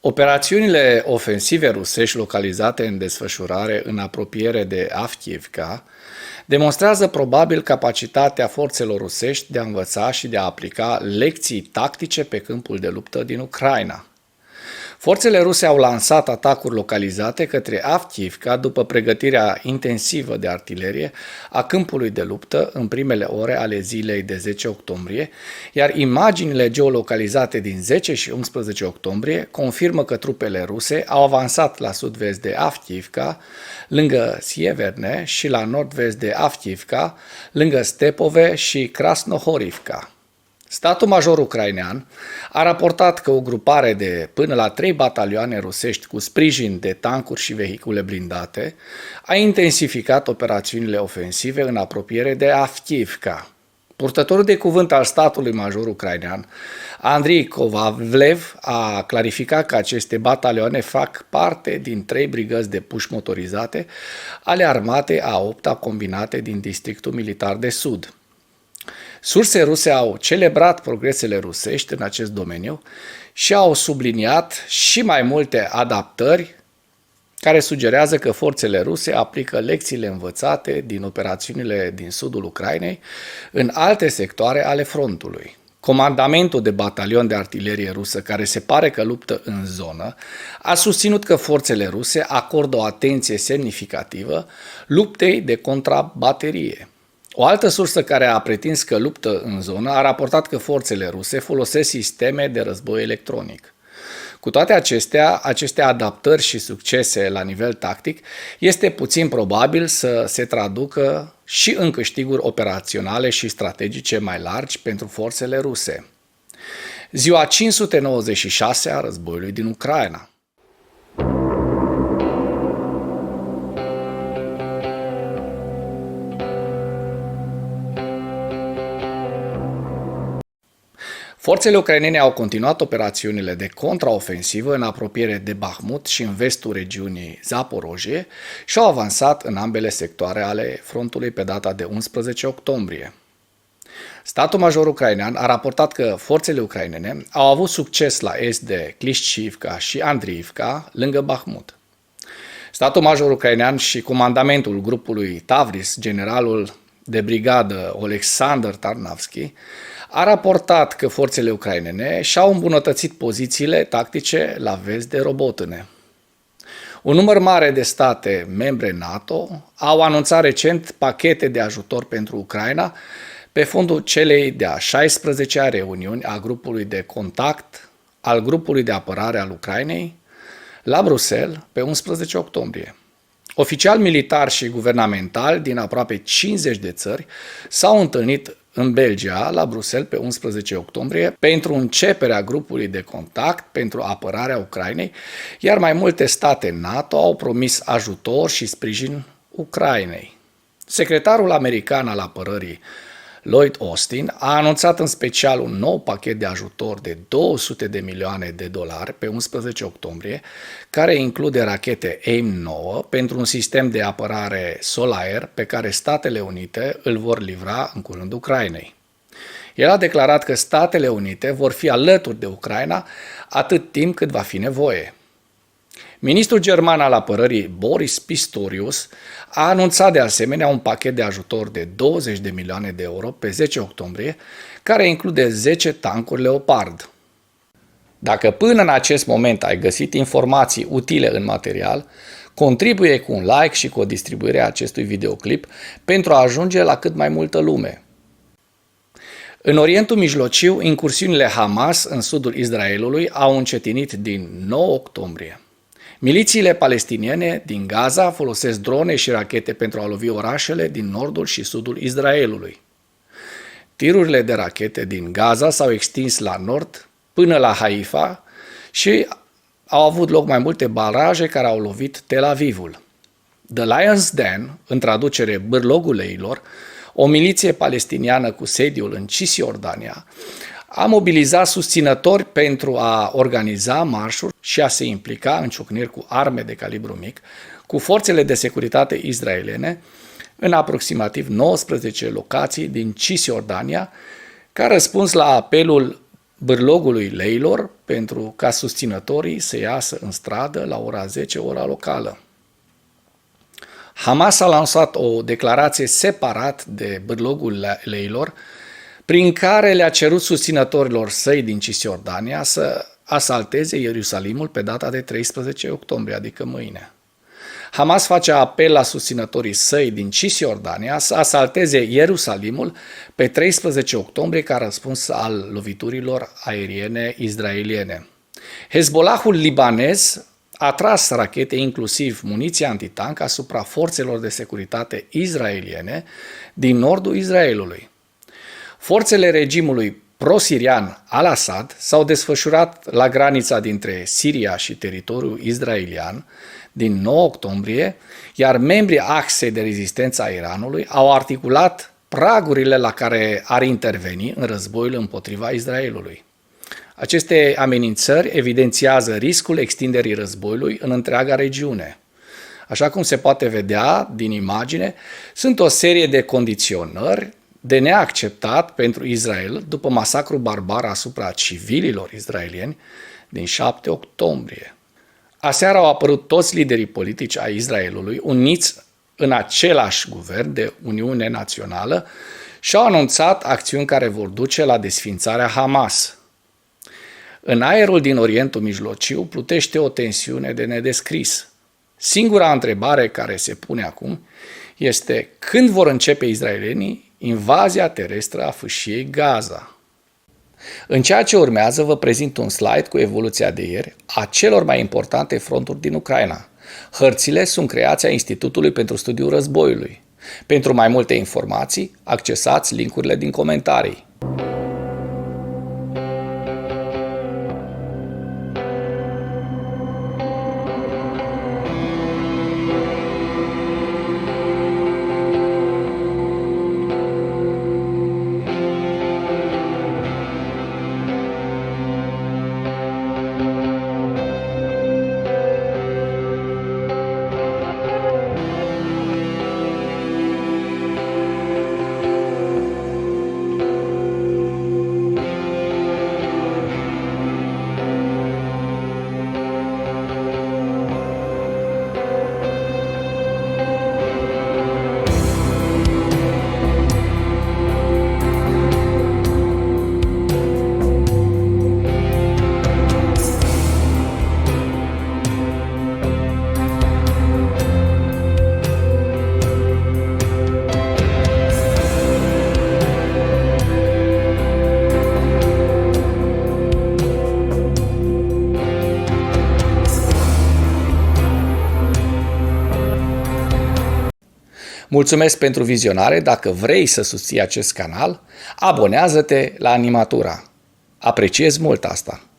Operațiunile ofensive rusești localizate în desfășurare în apropiere de Avdiivka demonstrează probabil capacitatea forțelor rusești de a învăța și de a aplica lecții tactice pe câmpul de luptă din Ucraina. Forțele ruse au lansat atacuri localizate către Avdiivka după pregătirea intensivă de artilerie a câmpului de luptă în primele ore ale zilei de 10 octombrie, iar imaginile geolocalizate din 10 și 11 octombrie confirmă că trupele ruse au avansat la sud-vest de Avdiivka, lângă Sieverne, și la nord-vest de Avdiivka, lângă Stepove și Krasnohorivka. Statul major ucrainean a raportat că o grupare de până la 3 batalioane rusești cu sprijin de tancuri și vehicule blindate a intensificat operațiunile ofensive în apropiere de Avdiivka. Purtătorul de cuvânt al statului major ucrainean, Andriy Kovalev, a clarificat că aceste batalioane fac parte din 3 brigăzi de puși motorizate ale armatei a 8-a combinate din districtul militar de sud. Surse ruse au celebrat progresele rusești în acest domeniu și au subliniat și mai multe adaptări care sugerează că forțele ruse aplică lecțiile învățate din operațiunile din sudul Ucrainei în alte sectoare ale frontului. Comandamentul de batalion de artilerie rusă, care se pare că luptă în zonă, a susținut că forțele ruse acordă o atenție semnificativă luptei de contrabaterie. O altă sursă care a pretins că luptă în zonă a raportat că forțele ruse folosesc sisteme de război electronic. Cu toate acestea, aceste adaptări și succese la nivel tactic, este puțin probabil să se traducă și în câștiguri operaționale și strategice mai largi pentru forțele ruse. Ziua 596 a războiului din Ucraina. Forțele ucrainene au continuat operațiunile de contraofensivă în apropiere de Bahmut și în vestul regiunii Zaporojie și au avansat în ambele sectoare ale frontului pe data de 11 octombrie. Statul major ucrainean a raportat că forțele ucrainene au avut succes la est de Klishchiivka și Andriivka, lângă Bahmut. Statul major ucrainean și comandamentul grupului Tavris, generalul de brigadă Oleksandr Tarnavski, a raportat că forțele ucrainene și-au îmbunătățit pozițiile tactice la vest de Robotâne. Un număr mare de state membre NATO au anunțat recent pachete de ajutor pentru Ucraina pe fondul celei de-a 16-a reuniuni a grupului de contact al grupului de apărare al Ucrainei la Bruxelles pe 11 octombrie. Oficiali militari și guvernamentali din aproape 50 de țări s-au întâlnit în Belgia, la Bruxelles, pe 11 octombrie, pentru începerea grupului de contact pentru apărarea Ucrainei, iar mai multe state NATO au promis ajutor și sprijin Ucrainei. Secretarul american al apărării, Lloyd Austin, a anunțat în special un nou pachet de ajutor de 200 de milioane de dolari pe 11 octombrie, care include rachete AIM-9 pentru un sistem de apărare sol-aer pe care Statele Unite îl vor livra în curând Ucrainei. El a declarat că Statele Unite vor fi alături de Ucraina atât timp cât va fi nevoie. Ministrul german al apărării Boris Pistorius a anunțat de asemenea un pachet de ajutor de 20 de milioane de euro pe 10 octombrie, care include 10 tancuri Leopard. Dacă până în acest moment ai găsit informații utile în material, contribuie cu un like și cu o distribuire a acestui videoclip pentru a ajunge la cât mai multă lume. În Orientul Mijlociu, incursiunile Hamas în sudul Israelului au încetinit din 9 octombrie. Milițiile palestiniene din Gaza folosesc drone și rachete pentru a lovi orașele din nordul și sudul Israelului. Tirurile de rachete din Gaza s-au extins la nord până la Haifa și au avut loc mai multe baraje care au lovit Tel Avivul. The Lion's Den, în traducere Bârlogul leilor, o miliție palestiniană cu sediul în Cisjordania, a mobilizat susținători pentru a organiza marșuri și a se implica în ciocniri cu arme de calibru mic cu forțele de securitate israeliene în aproximativ 19 locații din Cisjordania, ca răspuns la apelul bârlogului leilor pentru ca susținătorii să iasă în stradă la ora 10, ora locală. Hamas a lansat o declarație separat de bârlogul leilor, prin care le-a cerut susținătorilor săi din Cisjordania să asalteze Ierusalimul pe data de 13 octombrie, adică mâine. Hamas face apel la susținătorii săi din Cisjordania să asalteze Ierusalimul pe 13 octombrie ca răspuns al loviturilor aeriene izraeliene. Hezbollahul libanez a tras rachete, inclusiv muniție antitank, asupra forțelor de securitate izraeliene din nordul Israelului. Forțele regimului pro-sirian al-Assad s-au desfășurat la granița dintre Siria și teritoriul israelian din 9 octombrie, iar membrii axei de rezistență a Iranului au articulat pragurile la care ar interveni în războiul împotriva Israelului. Aceste amenințări evidențiază riscul extinderii războiului în întreaga regiune. Așa cum se poate vedea din imagine, sunt o serie de condiționări de neacceptat pentru Israel după masacrul barbar asupra civililor israelieni din 7 octombrie. Aseară au apărut toți liderii politici ai Israelului, uniți în același guvern de Uniune Națională, și au anunțat acțiuni care vor duce la desființarea Hamas. În aerul din Orientul Mijlociu plutește o tensiune de nedescris. Singura întrebare care se pune acum este când vor începe israelienii invazia terestră a fâșiei Gaza. În ceea ce urmează vă prezint un slide cu evoluția de ieri a celor mai importante fronturi din Ucraina. Hărțile sunt creația Institutului pentru Studiul Războiului. Pentru mai multe informații, accesați linkurile din comentarii. Mulțumesc pentru vizionare. Dacă vrei să susții acest canal, abonează-te la Animatura. Apreciez mult asta.